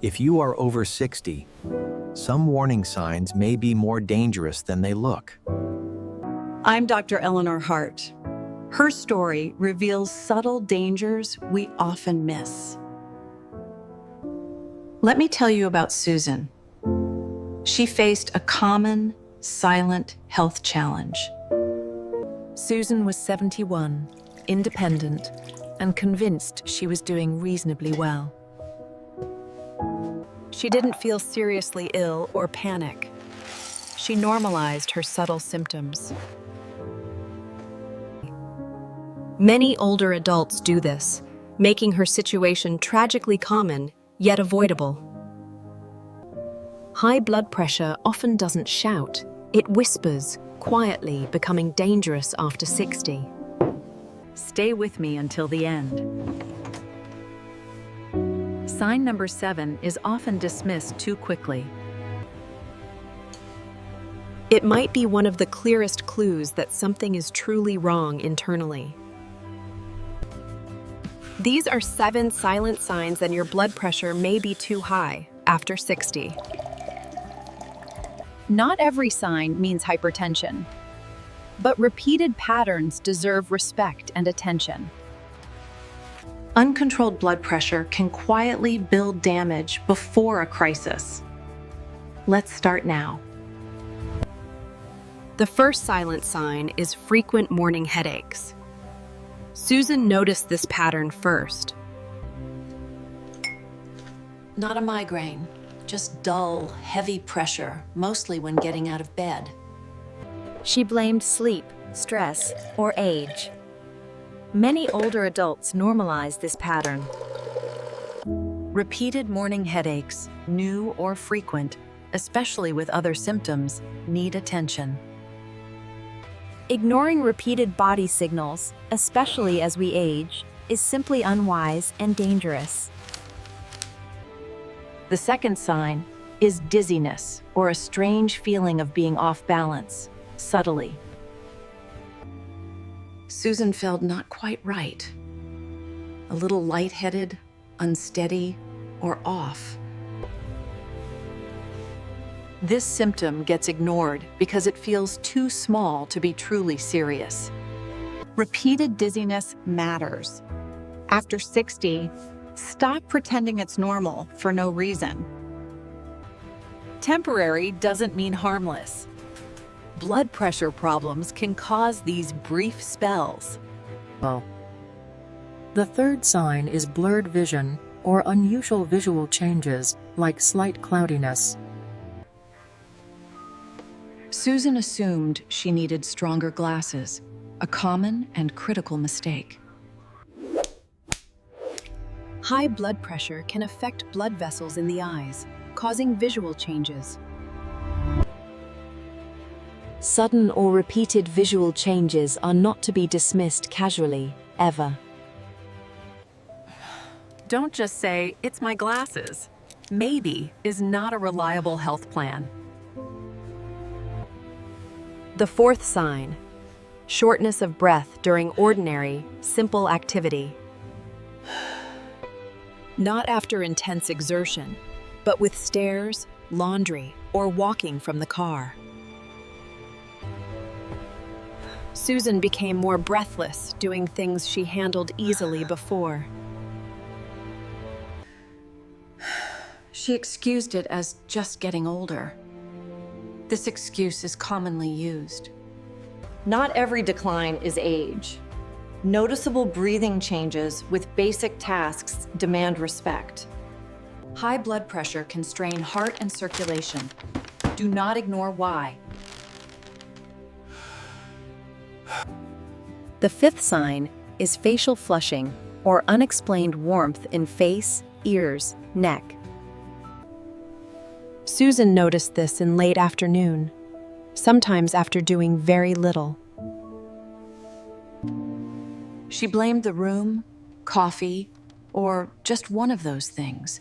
If you are over 60, some warning signs may be more dangerous than they look. I'm Dr. Eleanor Hart. Her story reveals subtle dangers we often miss. Let me tell you about Susan. She faced a common, silent health challenge. Susan was 71, independent, and convinced she was doing reasonably well. She didn't feel seriously ill or panic. She normalized her subtle symptoms. Many older adults do this, making her situation tragically common, yet avoidable. High blood pressure often doesn't shout. It whispers, quietly becoming dangerous after 60. Stay with me until the end. Sign number 7 is often dismissed too quickly. It might be one of the clearest clues that something is truly wrong internally. These are 7 silent signs that your blood pressure may be too high after 60. Not every sign means hypertension, but repeated patterns deserve respect and attention. Uncontrolled blood pressure can quietly build damage before a crisis. Let's start now. The first silent sign is frequent morning headaches. Susan noticed this pattern first. Not a migraine, just dull, heavy pressure, mostly when getting out of bed. She blamed sleep, stress, or age. Many older adults normalize this pattern. Repeated morning headaches, new or frequent, especially with other symptoms, need attention. Ignoring repeated body signals, especially as we age, is simply unwise and dangerous. The second sign is dizziness, or a strange feeling of being off balance, subtly. Susan felt not quite right. A little lightheaded, unsteady, or off. This symptom gets ignored because it feels too small to be truly serious. Repeated dizziness matters. After 60, stop pretending it's normal for no reason. Temporary doesn't mean harmless. Blood pressure problems can cause these brief spells. The third sign is blurred vision or unusual visual changes like slight cloudiness. Susan assumed she needed stronger glasses, a common and critical mistake. High blood pressure can affect blood vessels in the eyes, causing visual changes. Sudden or repeated visual changes are not to be dismissed casually, ever. Don't just say, "It's my glasses." Maybe is not a reliable health plan. The fourth sign, shortness of breath during ordinary, simple activity. Not after intense exertion, but with stairs, laundry, or walking from the car. Susan became more breathless doing things she handled easily before. She excused it as just getting older. This excuse is commonly used. Not every decline is age. Noticeable breathing changes with basic tasks demand respect. High blood pressure can strain heart and circulation. Do not ignore why. The fifth sign is facial flushing, or unexplained warmth in face, ears, neck. Susan noticed this in late afternoon, sometimes after doing very little. She blamed the room, coffee, or just one of those things,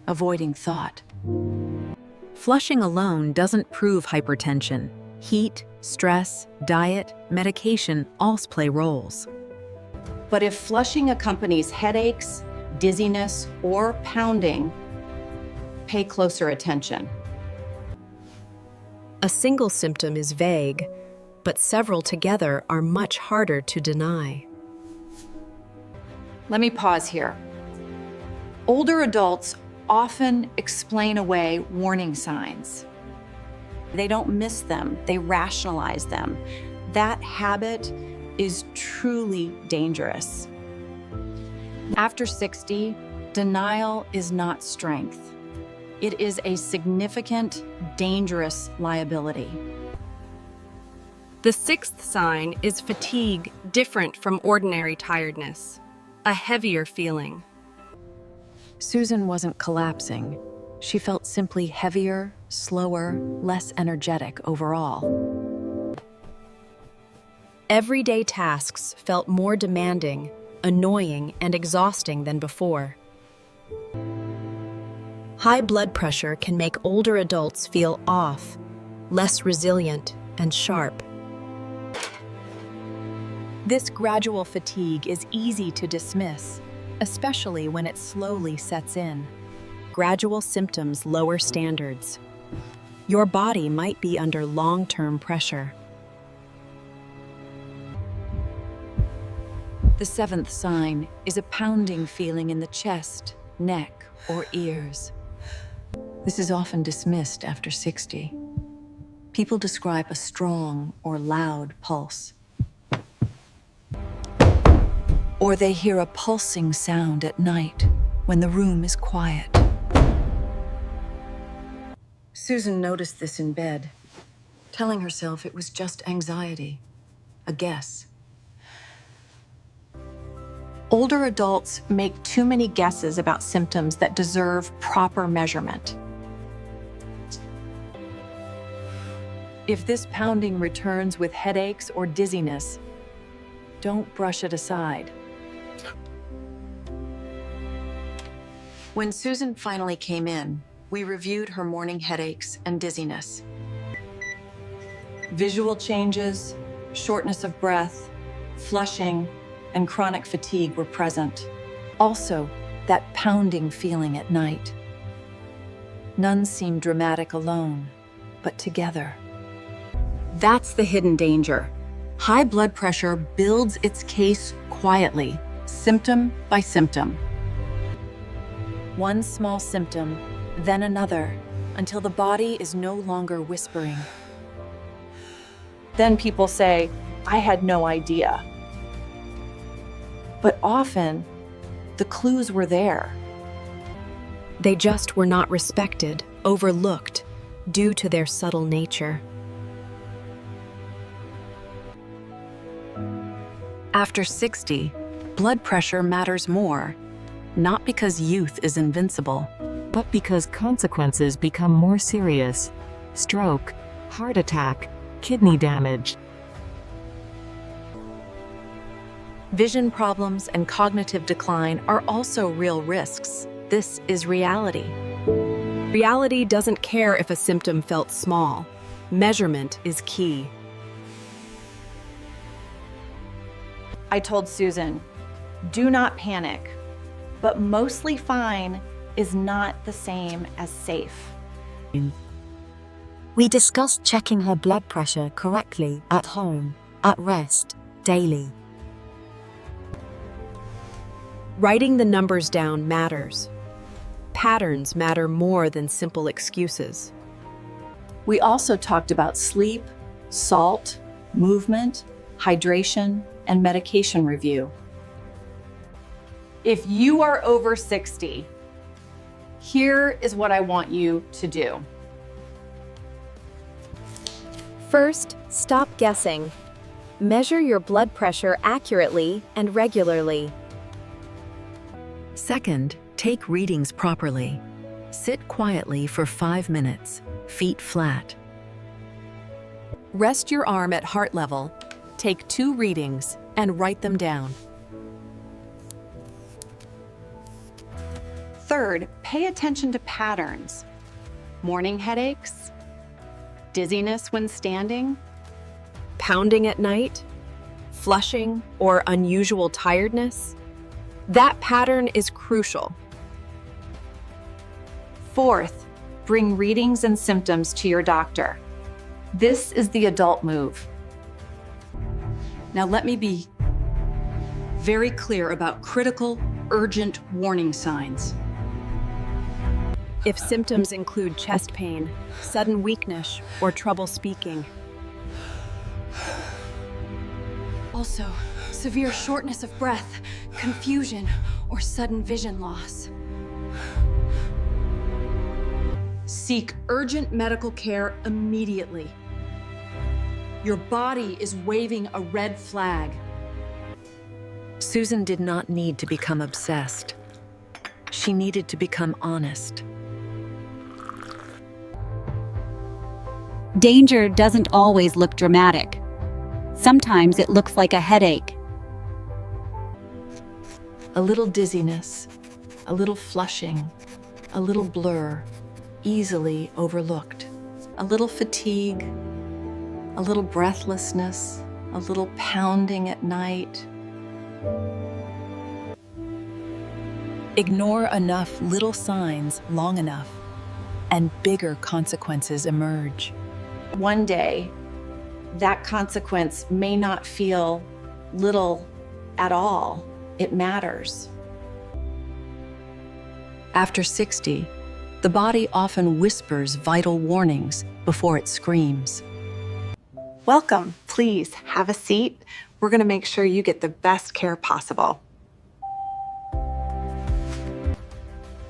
avoiding thought. Flushing alone doesn't prove hypertension. Heat, stress, diet, medication all play roles. But if flushing accompanies headaches, dizziness, or pounding, pay closer attention. A single symptom is vague, but several together are much harder to deny. Let me pause here. Older adults often explain away warning signs. They don't miss them, they rationalize them. That habit is truly dangerous. After 60, denial is not strength. It is a significant, dangerous liability. The sixth sign is fatigue, different from ordinary tiredness, a heavier feeling. Susan wasn't collapsing. She felt simply heavier, slower, less energetic overall. Everyday tasks felt more demanding, annoying, and exhausting than before. High blood pressure can make older adults feel off, less resilient, and sharp. This gradual fatigue is easy to dismiss, especially when it slowly sets in. Gradual symptoms lower standards. Your body might be under long-term pressure. The seventh sign is a pounding feeling in the chest, neck, or ears. This is often dismissed after 60. People describe a strong or loud pulse. Or they hear a pulsing sound at night when the room is quiet. Susan noticed this in bed, telling herself it was just anxiety, a guess. Older adults make too many guesses about symptoms that deserve proper measurement. If this pounding returns with headaches or dizziness, don't brush it aside. When Susan finally came in, we reviewed her morning headaches and dizziness. Visual changes, shortness of breath, flushing, and chronic fatigue were present. Also, that pounding feeling at night. None seemed dramatic alone, but together. That's the hidden danger. High blood pressure builds its case quietly, symptom by symptom. One small symptom, then another, until the body is no longer whispering. Then people say, "I had no idea." But often, the clues were there. They just were not respected, overlooked, due to their subtle nature. After 60, blood pressure matters more, not because youth is invincible, but because consequences become more serious. Stroke, heart attack, kidney damage. Vision problems and cognitive decline are also real risks. This is reality. Reality doesn't care if a symptom felt small. Measurement is key. I told Susan, do not panic, but mostly fine is not the same as safe. We discussed checking her blood pressure correctly at home, at rest, daily. Writing the numbers down matters. Patterns matter more than simple excuses. We also talked about sleep, salt, movement, hydration, and medication review. If you are over 60, here is what I want you to do. First, stop guessing. Measure your blood pressure accurately and regularly. Second, take readings properly. Sit quietly for 5 minutes, feet flat. Rest your arm at heart level, take 2 readings, and write them down. Third, pay attention to patterns. Morning headaches, dizziness when standing, Pounding at night, flushing, or unusual tiredness. That pattern is crucial. Fourth, bring readings and symptoms to your doctor. This is the adult move. Now let me be very clear about critical, urgent warning signs. If symptoms include chest pain, sudden weakness, or trouble speaking. Also, severe shortness of breath, confusion, or sudden vision loss. Seek urgent medical care immediately. Your body is waving a red flag. Susan did not need to become obsessed. She needed to become honest. Danger doesn't always look dramatic. Sometimes it looks like a headache. A little dizziness, a little flushing, a little blur, easily overlooked. A little fatigue, a little breathlessness, a little pounding at night. Ignore enough little signs long enough, and bigger consequences emerge. One day, that consequence may not feel little at all. It matters. After 60, the body often whispers vital warnings before it screams. Welcome. Please have a seat. We're going to make sure you get the best care possible.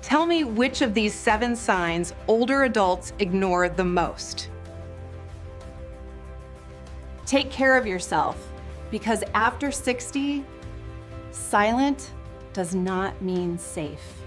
Tell me which of these 7 signs older adults ignore the most. Take care of yourself, because after 60, silent does not mean safe.